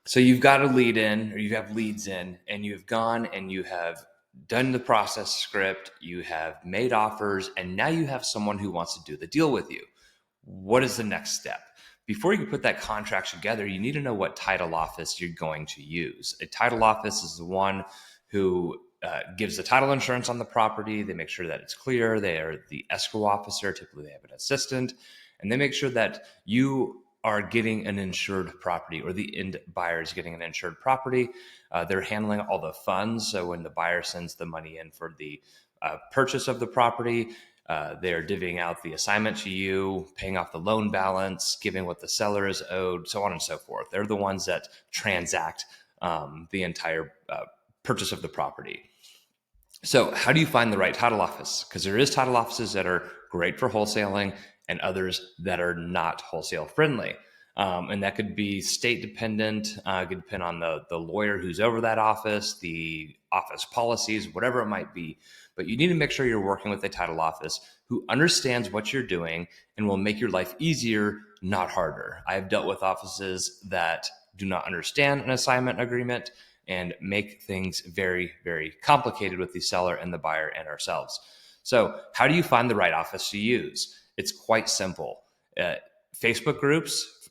So you've got a lead in, or you have leads in, and you've gone and you have done the process script, you have made offers, and now you have someone who wants to do the deal with you. What is the next step? Before you can put that contract together, you need to know what title office you're going to use. A title office is the one who gives the title insurance on the property. They make sure that it's clear. They are the escrow officer. Typically, they have an assistant, and they make sure that you are getting an insured property, or the end buyer is getting an insured property. They're handling all the funds. So when the buyer sends the money in for the purchase of the property, they're divvying out the assignment to you, paying off the loan balance, giving what the seller is owed, so on and so forth. They're the ones that transact the entire purchase of the property. So how do you find the right title office? Because there is title offices that are great for wholesaling and others that are not wholesale friendly. And that could be state dependent, could depend on the lawyer who's over that office, the office policies, whatever it might be. But you need to make sure you're working with a title office who understands what you're doing and will make your life easier, not harder. I've dealt with offices that do not understand an assignment agreement and make things very, very complicated with the seller and the buyer and ourselves. So how do you find the right office to use? It's quite simple. Facebook groups,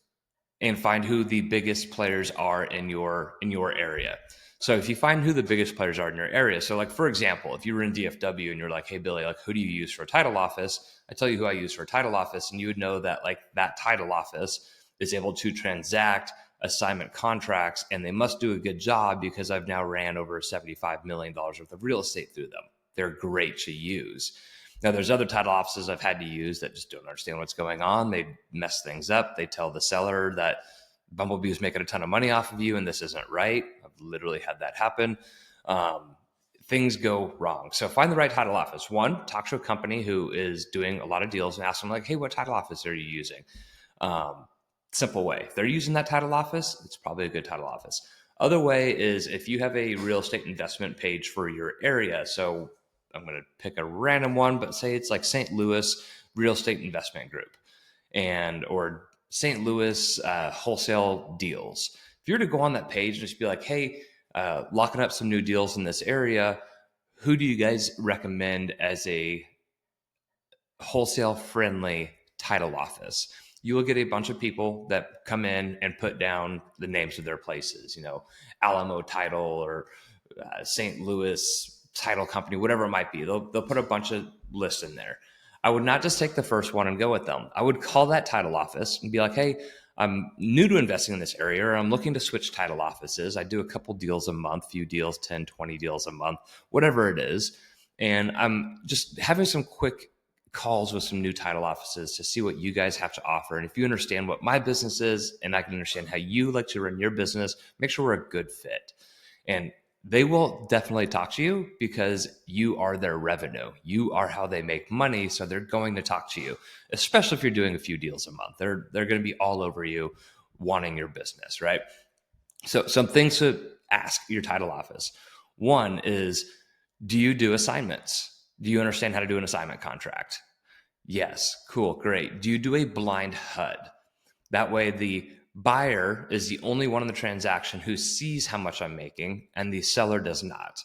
and find who the biggest players are in your area. So if you find who the biggest players are in your area, so like, for example, if you were in DFW and you're like, hey, Billy, like, who do you use for a title office? I tell you who I use for a title office, and you would know that like that title office is able to transact assignment contracts, and they must do a good job because I've now ran over $75 million worth of real estate through them. They're great to use. Now, there's other title offices I've had to use that just don't understand what's going on. They mess things up. They tell the seller that Bumblebee is making a ton of money off of you, and this isn't right. I've literally had that happen. Things go wrong. So find the right title office. One, talk to a company who is doing a lot of deals and ask them like, hey, what title office are you using? Simple way. If they're using that title office, it's probably a good title office. Other way is if you have a real estate investment page for your area. So I'm going to pick a random one, but say it's like St. Louis Real Estate Investment Group or St. Louis Wholesale Deals. If you were to go on that page and just be like, hey, locking up some new deals in this area, who do you guys recommend as a wholesale friendly title office? You will get a bunch of people that come in and put down the names of their places, Alamo Title or St. Louis Title Company, whatever it might be. They'll put a bunch of lists in there. I would not just take the first one and go with them. I would call that title office and be like, hey, I'm new to investing in this area, or I'm looking to switch title offices. I do a couple deals a month, few deals, 10, 20 deals a month, whatever it is. And I'm just having some quick calls with some new title offices to see what you guys have to offer. And if you understand what my business is and I can understand how you like to run your business, make sure we're a good fit. And they will definitely talk to you because you are their revenue. You are how they make money. So they're going to talk to you, especially if you're doing a few deals a month. They're going to be all over you wanting your business, right? So some things to ask your title office. One is, do you do assignments? Do you understand how to do an assignment contract? Yes. Cool. Great. Do you do a blind HUD? That way the buyer is the only one in the transaction who sees how much I'm making and the seller does not.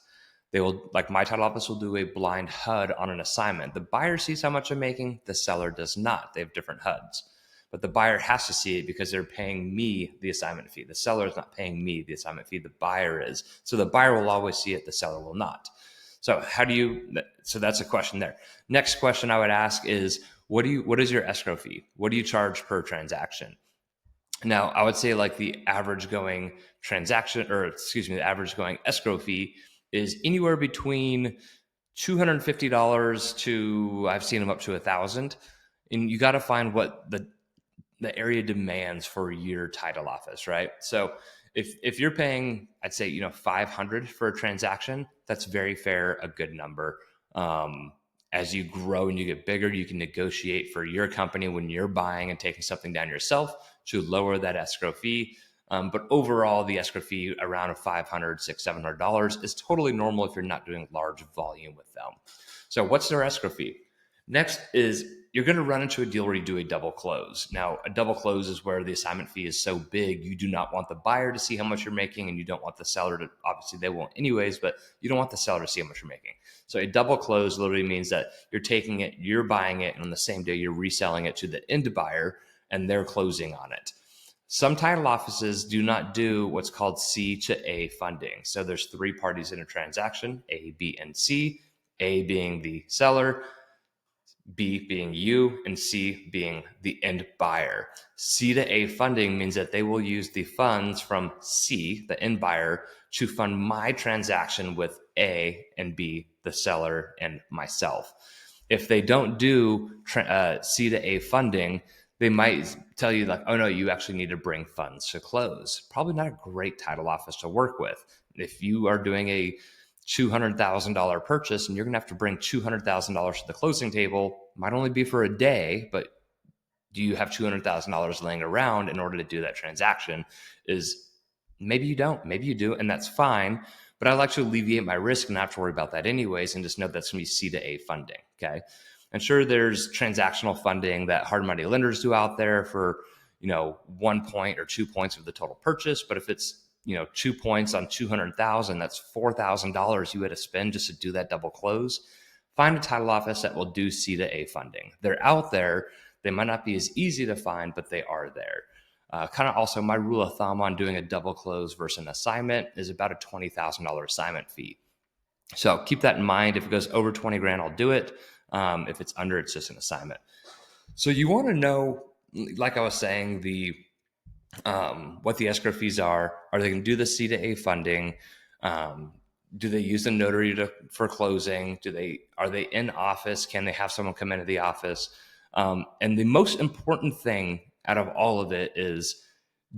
They will, like my title office will do a blind HUD on an assignment. The buyer sees how much I'm making, the seller does not. They have different HUDs. But the buyer has to see it because they're paying me the assignment fee. The seller is not paying me the assignment fee. The buyer is. So the buyer will always see it. The seller will not. So so that's a question there. Next question I would ask is, what is your escrow fee? What do you charge per transaction? Now, I would say like the average going the average going escrow fee is anywhere between $250 to, I've seen them up to $1,000. And you got to find what the area demands for your title office, right? So if you're paying, I'd say, $500 for a transaction, that's very fair, a good number. As you grow and you get bigger, you can negotiate for your company when you're buying and taking something down yourself to lower that escrow fee. But overall, the escrow fee around $500, $600, $700 is totally normal if you're not doing large volume with them. So what's their escrow fee? Next is, you're going to run into a deal where you do a double close. Now, a double close is where the assignment fee is so big, you do not want the buyer to see how much you're making, and you don't want the seller to, obviously they won't anyways, but you don't want the seller to see how much you're making. So a double close literally means that you're taking it, you're buying it, and on the same day, you're reselling it to the end buyer, and they're closing on it. Some title offices do not do what's called C to A funding. So there's three parties in a transaction, A, B, and C, A being the seller, B being you, and C being the end buyer. C to A funding means that they will use the funds from C, the end buyer, to fund my transaction with A and B, the seller, and myself. If they don't do C to A funding, they might tell you like, oh no, you actually need to bring funds to close. Probably not a great title office to work with. If you are doing a $200,000 purchase and you're going to have to bring $200,000 to the closing table, might only be for a day, but do you have $200,000 laying around in order to do that transaction? Is maybe you don't, maybe you do, and that's fine. But I like to alleviate my risk and not have to worry about that anyways, and just know that's going to be C to A funding. Okay. And sure, there's transactional funding that hard money lenders do out there for, 1 point or 2 points of the total purchase. But if it's 2 points on 200,000, that's $4,000 you had to spend just to do that double close. Find a title office that will do C to A funding. They're out there. They might not be as easy to find, but they are there. Kind of also my rule of thumb on doing a double close versus an assignment is about a $20,000 assignment fee. So keep that in mind. If it goes over 20 grand, I'll do it. If it's under, it's just an assignment. So you want to know, like I was saying, what the escrow fees are. Are they going to do the C to A funding? Do they use the notary for closing? Are they in office? Can they have someone come into the office? And the most important thing out of all of it is,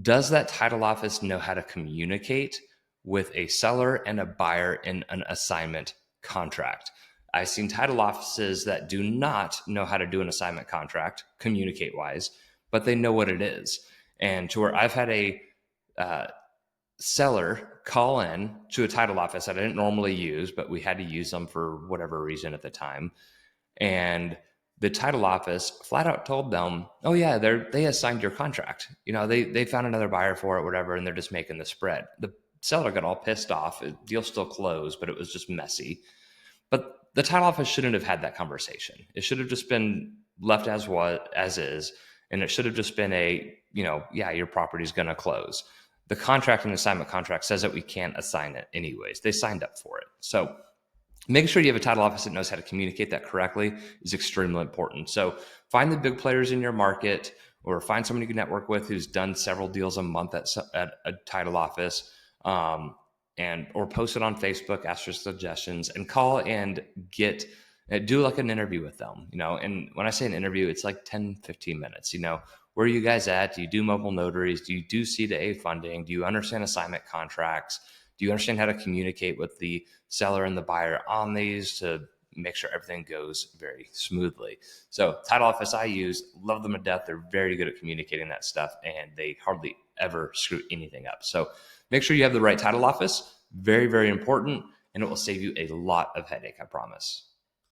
does that title office know how to communicate with a seller and a buyer in an assignment contract? I've seen title offices that do not know how to do an assignment contract, communicate wise, but they know what it is. And to where I've had a seller call in to a title office that I didn't normally use, but we had to use them for whatever reason at the time. And the title office flat out told them, oh yeah, they assigned your contract. They found another buyer for it, whatever, and they're just making the spread. The seller got all pissed off. The deal still closed, but it was just messy. But the title office shouldn't have had that conversation. It should have just been left as is. And it should have just been your property's going to close. The contract and assignment contract says that we can't assign it anyways. They signed up for it. So making sure you have a title office that knows how to communicate that correctly is extremely important. So find the big players in your market, or find someone you can network with who's done several deals a month at a title office, or post it on Facebook, ask for suggestions, and call and do like an interview with them. And when I say an interview, it's like 10, 15 minutes. Where are you guys at? Do you do mobile notaries? Do you do C to A funding? Do you understand assignment contracts? Do you understand how to communicate with the seller and the buyer on these to make sure everything goes very smoothly? So title office I use, love them to death. They're very good at communicating that stuff, and they hardly ever screw anything up. So make sure you have the right title office. Very, very important, and it will save you a lot of headache, I promise.